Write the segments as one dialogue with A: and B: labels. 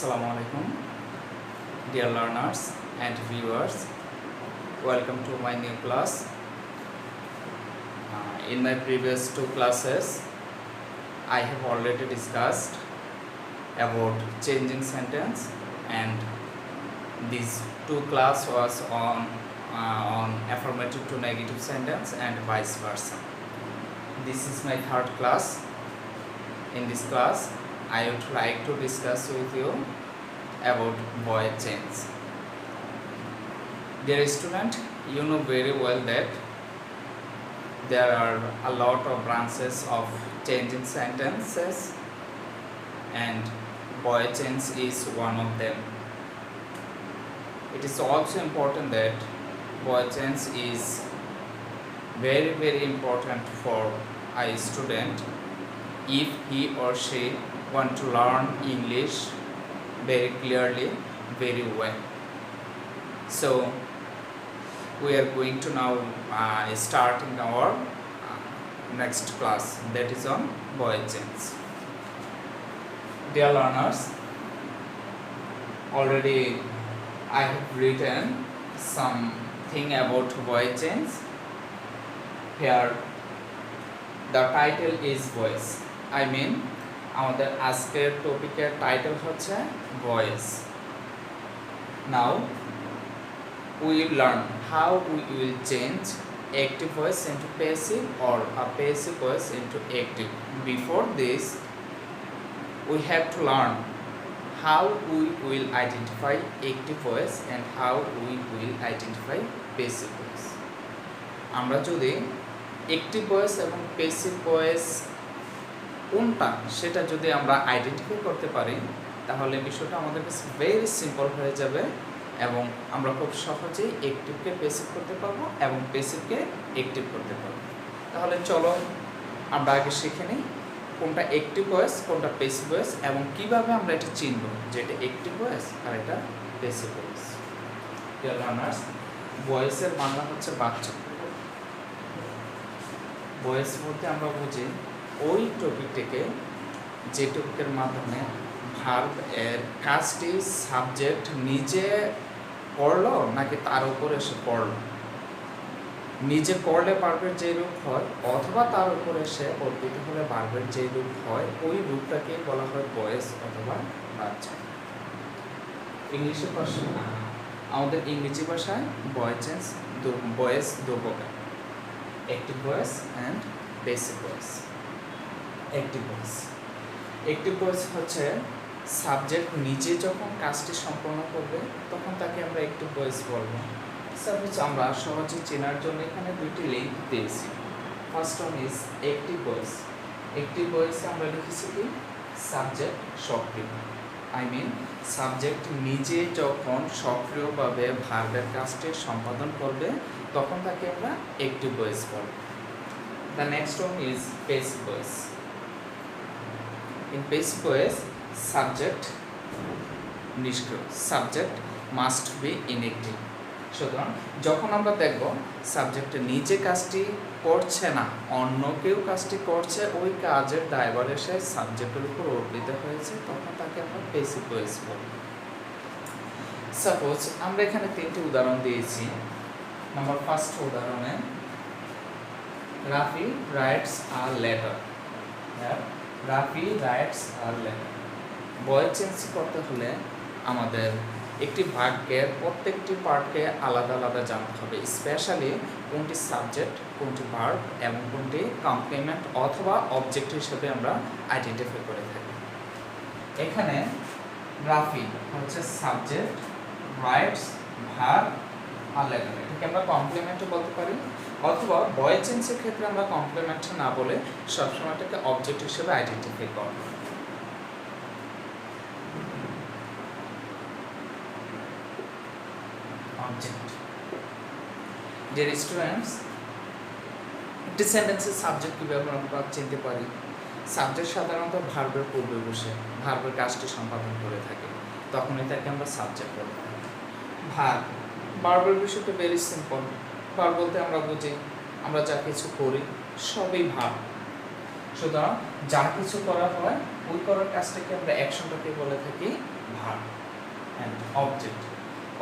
A: Assalamu alaikum, dear learners and viewers. Welcome to my new class. In my previous two classes, I have already discussed about changing sentence, and these two class was on affirmative to negative sentence and vice versa. This is my third class. In this class, I would like to discuss with you about voice change. Dear student, you know very well that there are a lot of branches of changing sentences, and voice change is one of them. It is also important that voice change is very important for a student if he or she want to learn English very clearly, very well. So we are going to now starting our next class, that is on voice change. Dear learners, already I have written something about voice change. Here the title is voice. I mean আমাদের আজকের টপিকের title হচ্ছে voice. Now we will learn how we will change active voice into passive or a passive voice into active. Before this, we have to learn how we will identify active voice and how we will identify passive voice. আমরা যদি active voice এবং passive voice কোনটা সেটা যদি আমরা identify করতে পারি, তাহলে বিষয়টা আমাদের কাছে ভেরি সিম্পল হয়ে যাবে এবং আমরা খুব সহজেই অ্যাক্টিভকে প্যাসিভ করতে পারবো এবং প্যাসিভকে অ্যাক্টিভ করতে পারবো। তাহলে চলো আমরা আগে শিখে নিই কোনটা অ্যাক্টিভ ভয়েস, কোনটা প্যাসিভ ভয়েস এবং কিভাবে আমরা এটা চিনব যে এটা অ্যাক্টিভ ভয়েস আর এটা প্যাসিভ ভয়েস। ডিয়ার লার্নার্স, ভয়েসের বাংলা হচ্ছে বাচ্চা। ভয়েস বলতে আমরা বুঝি ওই টপিকটিকে যে টপিকের মাধ্যমে ভার্ব এর কাজটি সাবজেক্ট নিজে করলো নাকি তার উপরে এসে পড়লো। নিজে করলে ভার্বের যে রূপ হয় অথবা তার উপরে এসে অর্পিত হলে ভার্বের যে রূপ হয় ওই রূপটাকে বলা হয় ভয়েস অথবা বাচ্চা। ইংলিশে ভাষা, আমাদের ইংরেজি ভাষায় ভয়েস দু প্রকার, active voice and passive voice. Active voice হচ্ছে সাবজেক্ট নিজে যখন কাজটি সম্পন্ন করবে তখন তাকে আমরা অ্যাক্টিভ ভয়েস বলবো। সাপোজ আমরা সহজে চেনার জন্য এখানে দুইটি লিঙ্ক দিয়েছি। First one is active voice. Active ভয়েসে আমরা লিখেছি কি সাবজেক্ট সক্রিয়। আই মিন সাবজেক্ট নিজে যখন সক্রিয়ভাবে ভার্বের কাজটি সম্পাদন করবে তখন তাকে আমরা অ্যাক্টিভ ভয়েস বলবো। The next one is passive voice. In passive voice, subject নিষ্ক্রিয়, সাবজেক্ট মাস্ট বি ইনঅ্যাক্টিভ। সুতরাং যখন আমরা দেখব সাবজেক্ট নিজে কাজটি করছে না, অন্য কেউ কাজটি করছে, ওই কাজের দায়ভার এসে সাবজেক্টের উপর অর্পিত হয়েছে, তখন তাকে আমরা প্যাসিভ ভয়েস বলব। সাপোজ আমরা এখানে তিনটি উদাহরণ দিয়েছি। নাম্বার ফার্স্ট উদাহরণে Rafi writes a letter. Rafi writes আর লেটার। ভয়েস চেঞ্জ করতে হলে আমাদের একটি বাক্যের প্রত্যেকটি পার্টকে আলাদা আলাদা জানতে হবে, স্পেশালি কোনটি সাবজেক্ট, কোনটি ভার্ব এবং কোনটি কমপ্লিমেন্ট অথবা অবজেক্ট হিসেবে আমরা আইডেন্টিফাই করে থাকি। এখানে রাফি হচ্ছে সাবজেক্ট, রাইটস ভার্ব আর লেটার, এটাকে আমরা কমপ্লিমেন্টও বলতে পারি, অথবা ভয়েস চেঞ্জের ক্ষেত্রে আমরা কমপ্লিমেন্ট না বলে সবসময় এটাকে অবজেক্ট হিসেবে আইডেন্টিফাই করব। অবজেক্ট। ডিয়ার স্টুডেন্টস, একটি সেন্টেন্সের সাবজেক্ট কীভাবে আমরা চিনতে পারি? সাবজেক্ট সাধারণত ভার্বের পূর্বে বসে ভার্বের কাজটি সম্পাদন করে থাকে, তখনই তাকে আমরা সাবজেক্ট বলতে পারি। ভার্বের বিষয়টা ভেরি সিম্পল। ভার্ব বলতে আমরা বুঝি আমরা যা কিছু করি সবই ভার্ব। সুতরাং যা কিছু করা হয় ওই করার কাজটাকে আমরা অ্যাকশনটাকে বলে থাকি ভার্ব অ্যান্ড অবজেক্ট।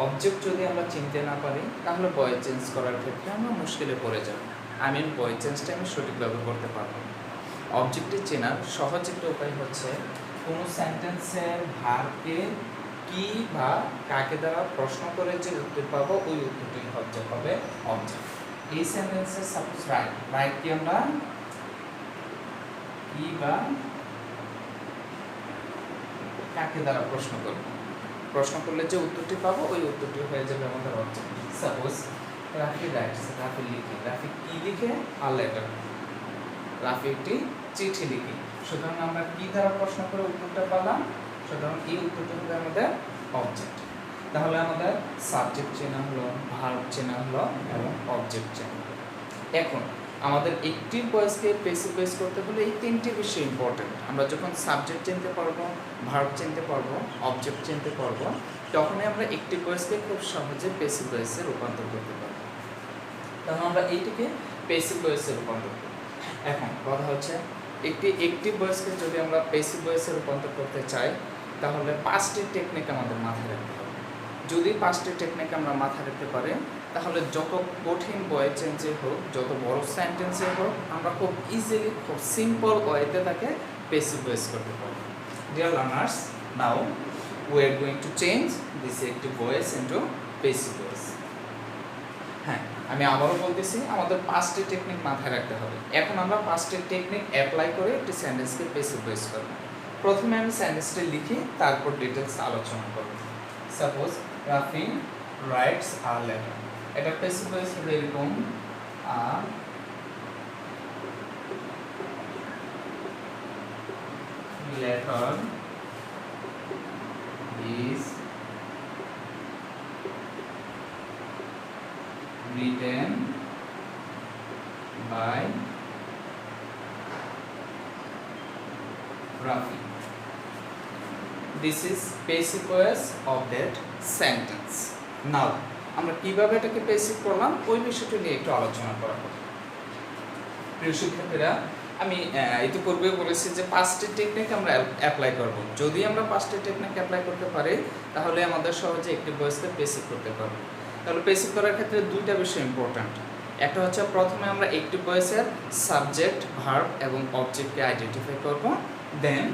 A: অবজেক্ট যদি আমরা চিনতে না পারি তাহলে ভয়েস চেঞ্জ করার ক্ষেত্রে আমরা মুশকিলে পড়ে যাব। ভয়েস চেঞ্জটা আমি সঠিকভাবে করতে পারবো না। অবজেক্টটি চেনার সহজ একটা উপায় হচ্ছে কোনো সেন্টেন্সের ভার্বকে কি বা কাকে দ্বারা প্রশ্ন করে যে উত্তর পাবো ওই উত্তরটি হবে অবজেক্ট। এই সেন্টেন্সে সাপোজ রাইট কি আমরা কি বা কাকে দ্বারা প্রশ্ন করব, প্রশ্ন করলে যে উত্তরটি পাবো ওই উত্তরটি হয়ে যাবে আমাদের object. Suppose Rafi rights, Rafi লিখে, রাফি কি লিখে? আ লেটার। রাফি একটি চিঠি লিখি। সুতরাং আমরা কি দ্বারা প্রশ্ন করে উত্তরটা পেলাম, সুতরাং এই উত্তরটি হবে আমাদের অবজেক্ট। তাহলে আমাদের সাবজেক্ট চেনা হলো, ভার্ব চেনা হলো এবং অবজেক্ট চেনা হলো। এখন আমাদের অ্যাক্টিভ ভয়েসকে প্যাসিভ ভয়েস করতে হলে এই তিনটি বিষয় ইম্পর্টেন্ট। আমরা যখন সাবজেক্ট চিনতে পারবো, ভার্ব চিনতে পারবো, অবজেক্ট চিনতে পারবো, তখনই আমরা অ্যাক্টিভ ভয়েসকে খুব সহজে প্যাসিভ ভয়েসে রূপান্তর করতে পারবো। তখন আমরা এইটিকে প্যাসিভ ভয়েসে রূপান্তর করব। এখন কথা হচ্ছে একটি অ্যাক্টিভ ভয়েসকে যদি আমরা প্যাসিভ ভয়েসে রূপান্তর করতে চাই তাহলে 5টি টেকনিক আমাদের মাথায় রাখতে হবে। যদি 5টি টেকনিক আমরা মাথায় রাখতে পারি তাহলে যত কঠিন ভয়েস চেঞ্জে হোক, যত বড় সেন্টেন্সে হোক, আমরা খুব ইজিলি, খুব সিম্পল ওয়েতে তাকে প্যাসিভ ভয়েস করতে পারি। Dear learners, now we are going to change this active voice into passive voice. হ্যাঁ, আমি আবারও বলতেছি আমাদের 5টি টেকনিক মাথায় রাখতে হবে। এখন আমরা 5টি টেকনিক অ্যাপ্লাই করে একটি সেন্টেন্সকে প্যাসিভ ভয়েস করব। প্রথমে আমি সেন্টেন্সটি লিখি, তারপর ডিটেইলস আলোচনা করব। Suppose Rafi writes a letter. এটা প্যাসিভ ভয়েস হবে এরকম, আ letter is written by Rafi. This is passive voice of that sentence. Now আমরা কিভাবে এটাকে প্যাসিভ করলাম ওই বিষয়টা নিয়ে একটু আলোচনা করা হবে। প্রিয় শিক্ষার্থীরা, আমি ইতিপূর্বে বলেছি যে 5টি টেকনিক আমরা অ্যাপ্লাই করব। যদি আমরা 5টি টেকনিক অ্যাপ্লাই করতে পারি তাহলে আমাদের সহজে একটি ভয়েসকে প্যাসিভ করতে পারবো। তাহলে প্যাসিভ করার ক্ষেত্রে দুইটা বিষয় ইম্পর্ট্যান্ট। একটা হচ্ছে প্রথমে আমরা একটি ভয়েসের সাবজেক্ট, ভার্ব এবং অবজেক্টকে আইডেন্টিফাই করব, দেন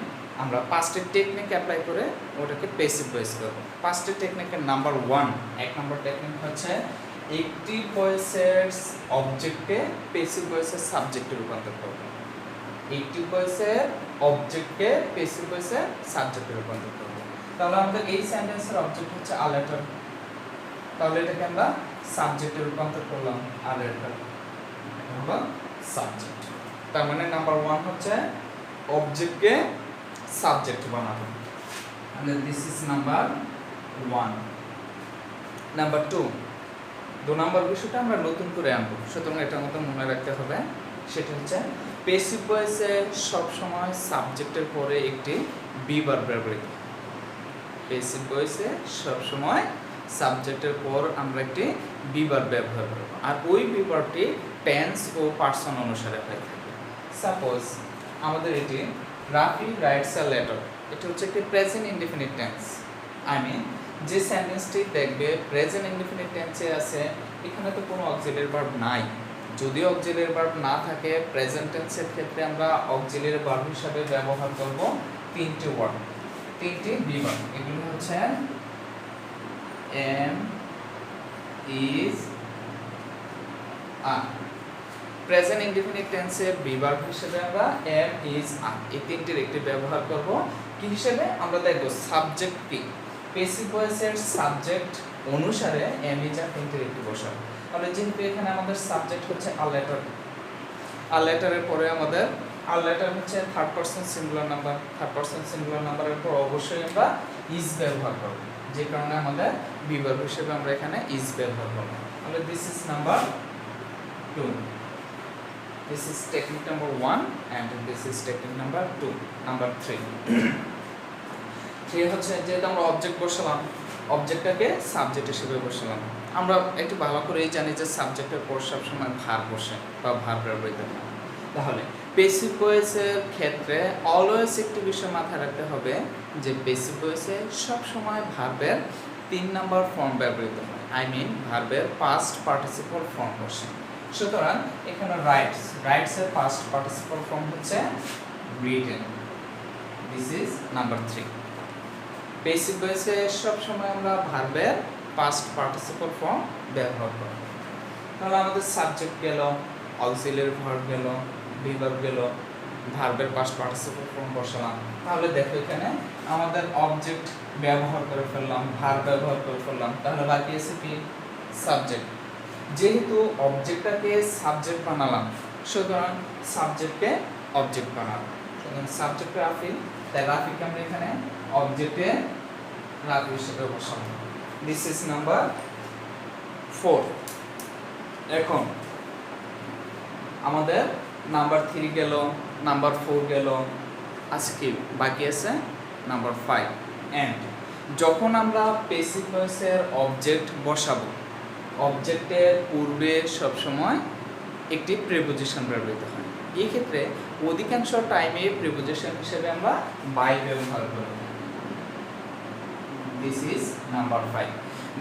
A: আমরা 5টি টেকনিক অ্যাপ্লাই করে ওটাকে প্যাসিভ ভয়েস করব। 5টি টেকনিকের নাম্বার 1, এক নম্বর টেকনিক হচ্ছে একটি ভয়েসের অবজেক্টকে প্যাসিভ ভয়েসের সাবজেক্টে রূপান্তর করব। একটি ভয়েসের অবজেক্টকে প্যাসিভ ভয়েসের সাবজেক্টে রূপান্তর করব। তাহলে আমাদের এই সেন্টেন্সের অবজেক্ট হচ্ছে আ লেটার, তাহলে এটাকে আমরা সাবজেক্টে রূপান্তর করলাম, আ লেটার হলো সাবজেক্ট। তার মানে নাম্বার 1 হচ্ছে অবজেক্টকে সাবজেক্ট বানাবো। and this is number 1. Number 2 নম্বর বিষয়টা আমরা নতুন করে আনবো, সুতরাং এটার মতো মনে রাখতে হবে। সেটা হচ্ছে প্যাসিভ ভয়েসে সবসময় সাবজেক্টের পরে একটি বি ভার্ব ব্যবহৃত। প্যাসিভ ভয়েসে সবসময় সাবজেক্টের পর আমরা একটি বি ভার্ব ব্যবহার করব, আর ওই বি ভার্বটি টেন্স ও পারসন অনুসারে হয়ে থাকে। সাপোজ আমাদের এটি রাফি রাইটস আ লেটার, এটা হচ্ছে একটি প্রেজেন্ট ইনডিফিনিট টেন্স। যে সেন্টেন্সটি দেখবে প্রেজেন্ট ইনডিফিনিট টেন্সে আছে, এখানে তো কোনো অক্সিলিয়ারি ভার্ব নাই। যদি অক্সিলিয়ারি ভার্ব না থাকে প্রেজেন্ট টেন্সের ক্ষেত্রে আমরা অক্সিলিয়ারি ভার্ব হিসাবে ব্যবহার করব 3টি ওয়ার্ড, 3টি বি ভার্ব। এগুলো হচ্ছে am, is, are। Present indefinite টেন্সের বি ভার্ব হিসেবে আমরা am, is, are এই তিনটির একটি ব্যবহার করব। কি হিসেবে? আমরা দেখব সাবজেক্ট কি, প্যাসিভ ভয়েসের সাবজেক্ট অনুসারে am, is, are তিনটির একটি বসাবো। তাহলে যেহেতু এখানে আমাদের সাবজেক্ট হচ্ছে আ লেটার, আ লেটারের পরে আমাদের আ লেটার হচ্ছে third person singular number, third person singular নাম্বারের পর অবশ্যই আমরা ইজ ব্যবহার করব, যে কারণে আমাদের বি ভার্ব হিসেবে আমরা এখানে ইজ ব্যবহার করব। তাহলে this is number 2, this is technique number 1 and this is technique number 2। Number 3 হচ্ছে যেহেতু আমরা অবজেক্ট বসালাম, অবজেক্টটাকে সাবজেক্ট হিসেবে বসালাম। আমরা একটু ভালো করেই জানি যে সাবজেক্টের পর সবসময় ভার্ব বসে বা ভার্ব ব্যবহৃত হয়। তাহলে পেসিভ ভয়েসের ক্ষেত্রে অলওয়েজ একটি বিষয় মাথায় রাখতে হবে যে পেসিভ ভয়েসে সবসময় ভার্বের 3 নাম্বার ফর্ম ব্যবহৃত হয়, আই মিন ভার্বের পাস্ট পার্টিসিপল ফর্ম বসে। সুতরাং এখানে রাইটসের পাস্ট পার্টিসিপল ফর্ম হচ্ছে written. This is number 3। Passive ভয়েসে সবসময় আমরা ভার্বের পাস্ট পার্টিসিপল ফর্ম ব্যবহার করি। তাহলে আমাদের সাবজেক্ট গেল, অক্সিলিয়ারি ভার্ব গেল, ভিভার্ব গেল, ভার্বের পাস্ট পার্টিসিপল ফর্ম বসালাম। তাহলে দেখো এখানে আমাদের অবজেক্ট ব্যবহার করে ফেললাম, ভার্ব ব্যবহার করে ফেললাম, তাহলে বাকি আছে কি সাবজেক্ট। যেহেতু অবজেক্টটাকে সাবজেক্ট বানালাম, সুতরাং সাবজেক্টকে অবজেক্ট বানালাম। সুতরাং সাবজেক্ট রাফি, তাই রাফিকে আমরা এখানে অবজেক্টে রাফি হিসেবে বসাবো। This is number 4। এখন আমাদের নাম্বার 3 গেল, নাম্বার 4 গেল, আজকে বাকি আছে নাম্বার 5 এন্ড। যখন আমরা পেসিভ ভয়েসের অবজেক্ট বসাবো, অবজেক্টের পূর্বে সবসময় একটি প্রিপোজিশন ব্যবহৃত হয়। এই ক্ষেত্রে অধিকাংশ টাইমে প্রিপোজিশন হিসেবে আমরা বাই ব্যবহার করি। This is number 5।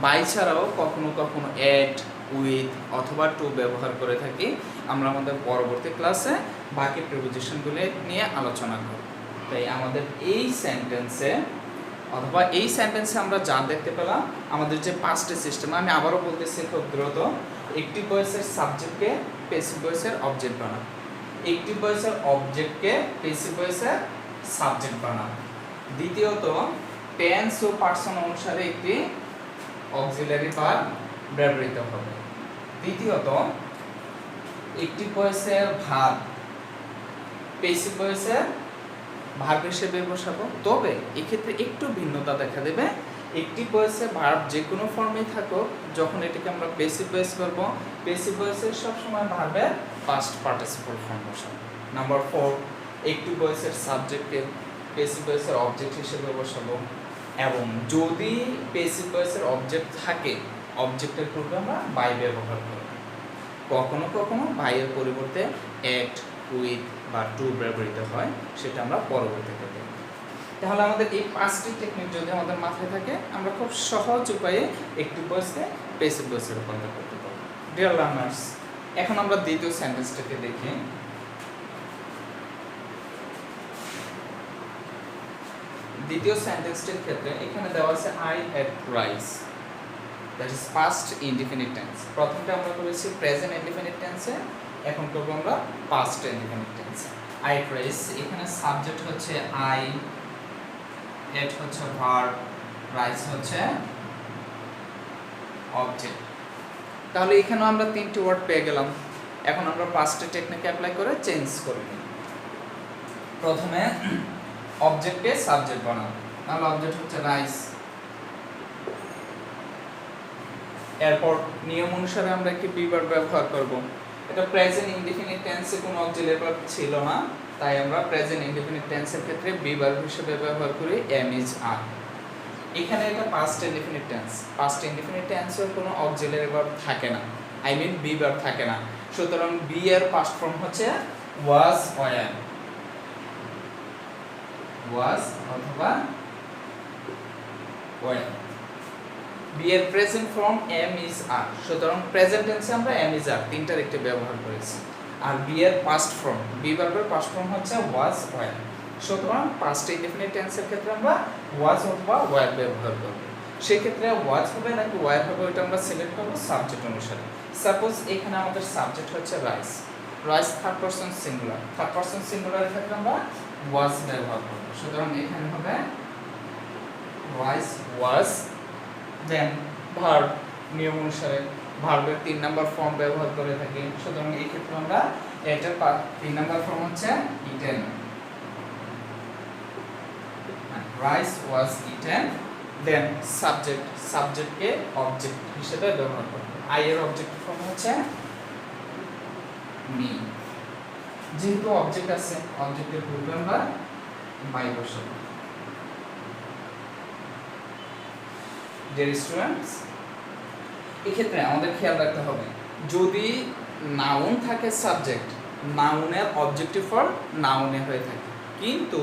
A: বাই ছাড়াও কখনো কখনো এট, উইথ অথবা টু ব্যবহার করে থাকি। আমরা আমাদের পরবর্তী ক্লাসে বাকি প্রিপোজিশনগুলো নিয়ে আলোচনা করব। তাই আমাদের এই সেন্টেন্সে অথবা এই সেন্টেন্সে আমরা যা দেখতে পেলাম, আমাদের যে পাস্টের সিস্টেম, আমি আবারও বলতেছি খুব দ্রুত। একটি ভয়েসের সাবজেক্টকে পেসিভ ভয়েসের অবজেক্ট বানাবো, একটি ভয়েসের অবজেক্টকে পেসিভ ভয়েসের সাবজেক্ট বানাবো। দ্বিতীয়ত টেন্স ও পার্সন অনুসারে একটি অক্সিলারি ভার্ব ব্যবহৃত হবে। তৃতীয়ত একটি ভয়েসের ভার্ব পেসিভ ভয়েসের ভার্ব হিসেবে বসাবো। তবে এক্ষেত্রে একটু ভিন্নতা দেখা দেবে। একটি ভয়েসের ভার্ব যে কোনো ফর্মেই থাকুক, যখন এটাকে আমরা পেসিভ ভয়েস করব, পেসিভ ভয়েসের সবসময় ভার্বের পাস্ট পার্টিসিপল ফর্ম বসাবো। নাম্বার 4, একটি ভয়েসের সাবজেক্টকে পেসিভ ভয়েসের অবজেক্ট হিসেবে বসাবো। এবং যদি পেসিভ ভয়েসের অবজেক্ট থাকে, অবজেক্টের পূর্বে আমরা বাই ব্যবহার করব। কখনো কখনো বাইয়ের পরিবর্তে এট, উইথ বা টু ব্যবহৃত হয়, সেটা আমরা পরবর্তীতে দেখব। তাহলে আমাদের এই 5টি টেকনিক যদি আমাদের মাথায় থাকে, আমরা খুব সহজ উপায়ে একটি ভয়েসকে পেসিভ ভয়েসে রূপান্তর করতে পারব। ডিয়ার লার্নার্স, এখন আমরা দ্বিতীয় সেন্টেন্সটাকে দেখি। দ্বিতীয় সেন্টেন্সটির ক্ষেত্রে এখানে দেওয়া আছে I ate rice, that is past indefinite tense. প্রথমটা আমরা করেছি প্রেজেন্ট ইনডিফিনিট টেন্সে, এখন করব আমরা পাস্ট ইনডিফিনিট টেন্সে। আই এট রাইস, এখানে সাবজেক্ট হচ্ছে আই, এট হচ্ছে ভার্ব, রাইস হচ্ছে অবজেক্ট। তাহলে এখানে আমরা 3টি ওয়ার্ড পেয়ে গেলাম। এখন আমরা পাস্টের টেকনিক অ্যাপ্লাই করে চেঞ্জ করে নিই। প্রথমে অবজেক্টকে সাবজেক্ট বানাবো, তাহলে অবজেক্ট হচ্ছে রাইস। এরপর নিয়ম অনুসারে আমরা কি বি ভার্ব ব্যবহার করব। এটা প্রেজেন্ট ইনডিফিনিট টেন্সে কোনো অক্সিলারি ভার্ব ছিল না, তাই আমরা প্রেজেন্ট ইনডিফিনিট টেন্সের ক্ষেত্রে বি ভার্ব হিসেবে ব্যবহার করি এম ইজ আর। এখানে এটা past indefinite tense, past indefinite টেন্সের কোনো অক্সিলারি ভার্ব থাকে না, আই মিন বি ভার্ব থাকে না। সুতরাং বি এর পাস্ট ফর্ম হচ্ছে ওয়াজ, ওয়ার, ওয়াজ অথবা ওয়ার। বি এর প্রেজেন্ট ফর্ম এম ইজ আর, সুতরাং প্রেজেন্ট টেন্সে আমরা এম ইজ আর তিনটার একটি ব্যবহার করেছি। আর বি এর পাস্ট ফর্ম, বি ভার্বের পাস্ট ফর্ম হচ্ছে ওয়াজ, ওয়ার। সুতরাং পাস্ট ইনডিফিনিট টেন্সের ক্ষেত্রে আমরা ওয়াজ অথবা ওয়ার ব্যবহার করব। সেই ক্ষেত্রে ওয়াজ হবে নাকি ওয়ার হবে, ওইটা আমরা সিলেক্ট করব সাবজেক্ট অনুসারে। সাপোজ এখানে আমাদের সাবজেক্ট হচ্ছে rice, rice third person singular, third person সিঙ্গুলারের ক্ষেত্রে আমরা ওয়াজ ব্যবহার করব। সুতরাং এখানে হবে রাইস ওয়াজ। দেন ভার্ব, নিয়ম অনুসারে ভার্বের 3 নাম্বার ফর্ম ব্যবহার করে থাকি। সুতরাং এই ক্ষেত্রে আমরা এটার 3 নাম্বার ফর্ম হচ্ছে ইটেন, রাইস ওয়াজ ইটেন। দেন সাবজেক্ট, সাবজেক্টকে অবজেক্ট হিসেবে ব্যবহার করব। আই এর অবজেক্ট ফর্ম হচ্ছে মি। যেহেতু অবজেক্ট আছে, অবজেক্টের পূর্বে আমরা বাই বসাবো। ডিয়ার স্টুডেন্টস, এক্ষেত্রে আমাদের খেয়াল রাখতে হবে, যদি নাউন থাকে সাবজেক্ট, নাউনের অবজেক্টিভ ফর্ম নাউনে হয়ে থাকে, কিন্তু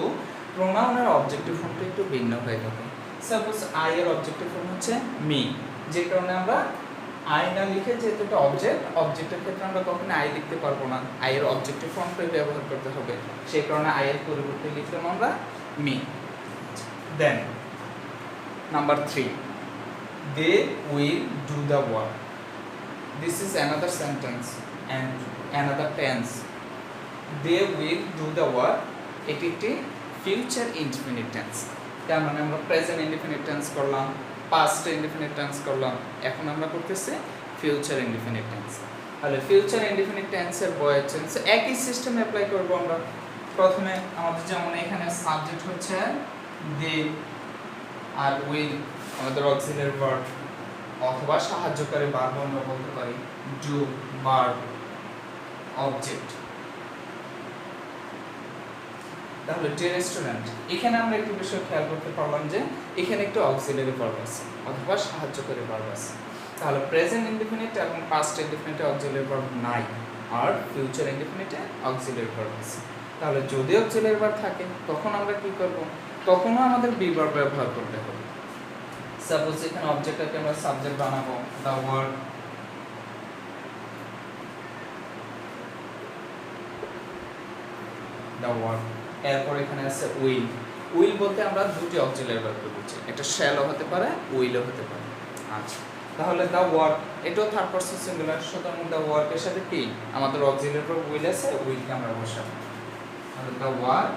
A: প্রোনাউনের অবজেক্টিভ ফর্মটা একটু ভিন্ন হয়ে থাকে। সাপোজ আই এর অবজেক্টিভ ফর্ম হচ্ছে মি, যে কারণে আমরা আই না লিখে, যেহেতু এটা অবজেক্টের ক্ষেত্রে আমরা কখনো আই লিখতে পারবো না, আই এর অবজেক্টিভ ফর্মটাই ব্যবহার করতে হবে, সেই কারণে আই এর পরিবর্তে লিখলাম আমরা me. Then number 3, they will do the work. This is another sentence and another tense. They will do the work. এটি একটি ফিউচার ইনডিফিনিট টেন্স। তার মানে আমরা প্রেজেন্ট ইনডিফিনিট টেন্স করলাম, পাস্ট ইনডিফিনিট টেন্স করলাম, এখন আমরা করতেছি ফিউচার ইনডিফিনিট টেন্স। তাহলে ফিউচার ইনডিফিনিট টেন্সের ভয়েস টেন্স একই সিস্টেম অ্যাপ্লাই করব আমরা। প্রথমে আমাদের যেমন এখানে সাবজেক্ট হচ্ছে দে আর উইল, আমাদের অক্সিলারি ভার্ব অথবা সাহায্যকারী ভার্ব আমরা বলতে পারি ডু, ভার্ব, অবজেক্ট। তাহলে ডিয়ার স্টুডেন্ট, এখানে আমরা একটি বিষয় খেয়াল করতে পারলাম যে এখানে একটু অক্সিলারি ভার্ব আছে অথবা সাহায্যকারী ভার্ব আছে। তাহলে প্রেজেন্ট ইনডিফিনিট এবং পাস্ট ইনডিফিনিটে অক্সিলারি ভার্ব নাই, আর ফিউচার ইনডিফিনিটে অক্সিলারি ভার্ব আছে। তাহলে যদি অক্সিলারি ভার্ব থাকে তখন আমরা কি করব? তখনও আমাদের বি ভার্ব ব্যবহার করতে হবে। সাপোজ এখানে অবজেক্টটাকে আমরা সাবজেক্ট বানাবো দা ওয়ার্ড, দা ওয়ার্ড, এরপর এখানে আছে উইল। উইল বলতে আমরা দুটি অক্সিলারি ভার্ব বুঝি, এটা শ্যালও হতে পারে, উইলও হতে পারে। আচ্ছা, তাহলে দা ওয়ার্ক এটাও থার্ড পারসন সিঙ্গুলার, সুতরাং দা ওয়ার্কের সাথে কি আমাদের অক্সিলারি ভার্ব উইল আছে, উইলকে আমরা বসাবো। তাহলে দা ওয়ার্ক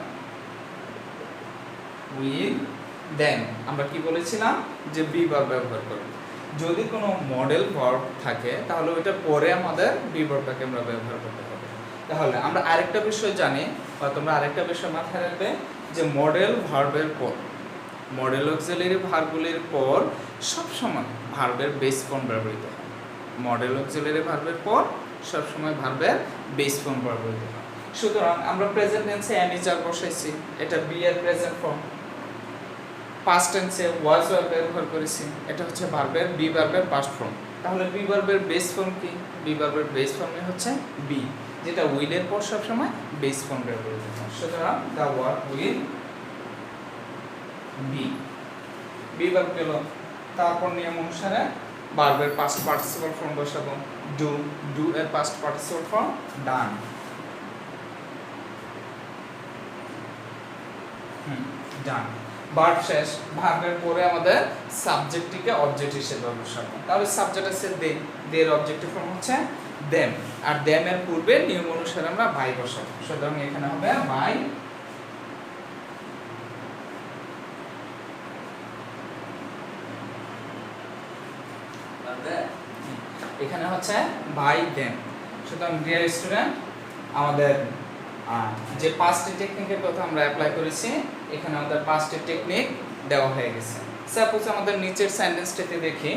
A: উইল, দেন আমরা কি বলেছিলাম যে বি ভার্ব ব্যবহার করব। যদি কোনো মডেল ভার্ব থাকে তাহলে ওইটা পরে আমাদের বি ভার্বটাকে আমরা ব্যবহার করতে হবে। তাহলে আমরা আরেকটা বিষয় জানি, বা তোমরা আরেকটা বিষয় মাথায় রাখবে যে মডেল ভার্বের পর, মডেল অক্সিলারি ভার্বগুলির পর সবসময় ভার্বের বেস ফর্ম ব্যবহৃত হয়। মডেল অক্সিলারি ভার্বের পর সবসময় ভার্বের বেস ফর্ম ব্যবহৃত হয়। সুতরাং আমরা প্রেজেন্ট টেন্সে এম ইজ আর বসাইছি, এটা বি এর প্রেজেন্ট ফর্ম। পাস্ট টেন্সে ওয়াজ ওয়ার ব্যবহার করেছি, এটা হচ্ছে ভার্বের বি ভার্বের পাস্ট ফর্ম। তাহলে বি ভার্বের বেস ফর্ম কি? বি ভার্বের বেস ফর্মই হচ্ছে বি, যেটা উইলের পর সবসময় বেস ফর্ম ব্যবহৃত হয়। সুতরাং the work will be, be verb গেল। তারপর নিয়ম অনুসারে ভার্বের পাস্ট পার্টিসিপল ফর্ম বসাবো, ডু, ডু এর পাস্ট পার্টিসিপল ফর্ম ডান। ডান। ভার্ব শেষ, ভার্বের পরে আমাদের সাবজেক্টটিকে অবজেক্ট হিসেবে বসাবো। তাহলে সাবজেক্ট আছে দে, দের অবজেক্টিভ ফর্ম হচ্ছে দেম, আর দেম এর পূর্বে নিয়ম অনুসারে আমরা বাই বসাবো। সুতরাং এখানে হবে বাই, এখানে হচ্ছে বাই দেম। সুতরাং ডিয়ার স্টুডেন্ট, আমাদের যে পাঁচটি টেকনিকের কথা আমরা অ্যাপ্লাই করেছি, এখানে আমাদের পাঁচটি টেকনিক দেওয়া হয়ে গেছে। সাপোজ আমাদের নিচের সেন্টেন্সটিতে দেখি,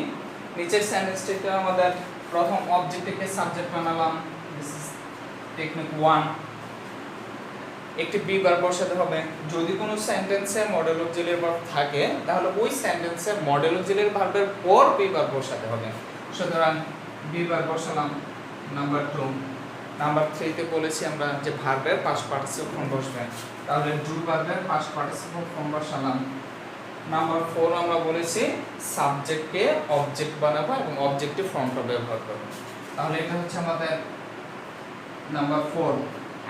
A: নিচের সেন্টেন্সটিতে আমাদের প্রথম অবজেক্টকে সাবজেক্ট বানালাম, দিস ইজ টেকনিক 1। একটি বি ভার্ব বসাতে হবে। যদি কোনো সেন্টেন্সে মডেল অক্সিলারি ভার্ব থাকে তাহলে ওই সেন্টেন্সে মডেল অক্সিলারি ভার্বের পর বি ভার্ব বসাতে হবে। সুতরাং বি ভার্ব বসালাম। নাম্বার 2, নাম্বার 3 তে বলেছি আমরা যে ভার্বের পাস্ট পার্টিসিপল ফর্ম বসবে, তাহলে ডু ভার্বের পাস্ট পার্টিসিপল ফর্ম বসালাম। নাম্বার 4 আমরা বলেছি সাবজেক্টকে অবজেক্ট বানাবো এবং অবজেক্টিভ ফর্মটা ব্যবহার করব। তাহলে এটা হচ্ছে আমাদের নাম্বার 4।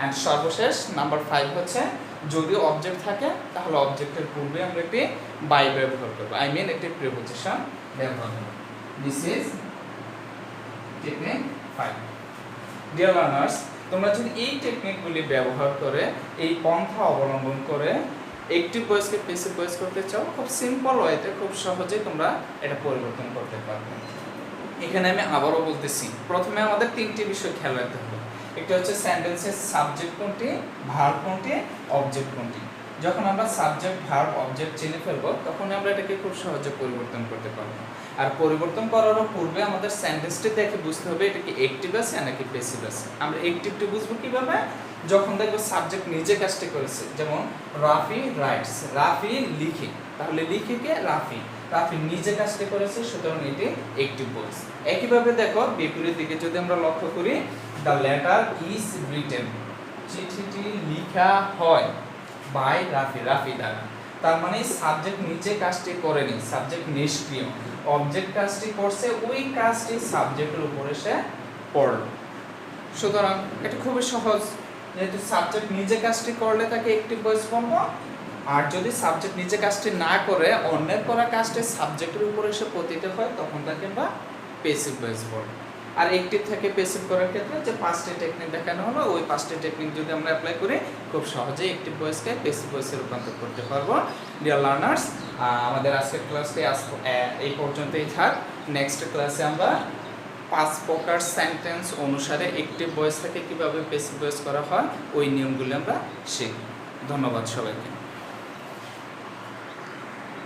A: এন্ড সর্বশেষ নাম্বার 5 হচ্ছে যদি অবজেক্ট থাকে তাহলে অবজেক্টের পূর্বে আমরা একটি বাই ব্যবহার করব, আই মিন একটি প্রিপোজিশন ব্যবহার করব। This is technique 5। Dear learners, তোমরা যদি এই টেকনিকগুলি ব্যবহার করে, এই পন্থা অবলম্বন করে একটিভ ভয়েসকে প্যাসিভ ভয়েস করতে চাও, খুব সিম্পল ওয়েতে খুব সহজেই তোমরা এটা পরিবর্তন করতে পারবে। এখানে আমি আবারও বলতেছি, প্রথমে আমাদের তিনটি বিষয় খেয়াল রাখতে হবে। একটা হচ্ছে সেন্টেন্সের সাবজেক্ট কোনটি, ভার্ব কোনটি, অবজেক্ট কোনটি। যখন আমরা সাবজেক্ট, ভার্ব, অবজেক্ট চিনে ফেলবো তখন আমরা এটাকে খুব সহজে পরিবর্তন করতে পারবো। আর পরিবর্তন করার পূর্বে আমাদের সেন্টেন্সটি দেখে বুঝতে হবে এটা কি অ্যাক্টিভ আছে নাকি প্যাসিভ আছে। আমরা অ্যাক্টিভটি বুঝবো কিভাবে? যখন দেখবো সাবজেক্ট নিজে কাজটি করেছে, যেমন রাফি রাইটস, রাফি লিখে, তাহলে লিখে কে? রাফি, রাফি নিজে কাজটি করেছে, সুতরাং এটি অ্যাক্টিভ ভয়েস। একইভাবে দেখো বিপরীত দিকে যদি আমরা লক্ষ্য করি, দ্য লেটার ইজ রিটেন, চিঠিটি লেখা হয় বাই রাফি, রাফি দ্বারা। তার মানে সাবজেক্ট নিজে কাজটি করেনি, সাবজেক্ট নিষ্ক্রিয়, অবজেক্ট কাজটি করছে, ওই কাজটি সাবজেক্টের উপরে সে পড়ল। সুতরাং এটা খুবই সহজ, যেহেতু সাবজেক্ট নিজে কাজটি করলে তাকে অ্যাক্টিভ ভয়েস বলবো, আর যদি সাবজেক্ট নিজে কাজটি না করে অন্যের করা কাজটি সাবজেক্টের উপরে এসে পতিত হয় তখন তাকে আমরা প্যাসিভ ভয়েস বলবো। আর অ্যাক্টিভ থেকে প্যাসিভ করার ক্ষেত্রে যে 5টি টেকনিক দেখানো হলো, ওই 5টি টেকনিক যদি আমরা অ্যাপ্লাই করি খুব সহজেই অ্যাক্টিভ ভয়েসকে প্যাসিভ ভয়েসে রূপান্তর করতে পারবো। ডিয়ার লার্নার্স, আমাদের আজকের ক্লাসটি এই পর্যন্তই থাক। নেক্সট ক্লাসে আমরা 5 প্রকার সেন্টেন্স অনুসারে অ্যাক্টিভ ভয়েস থেকে কীভাবে প্যাসিভ ভয়েস করা হয় ওই নিয়মগুলো আমরা শিখব। ধন্যবাদ সবাইকে।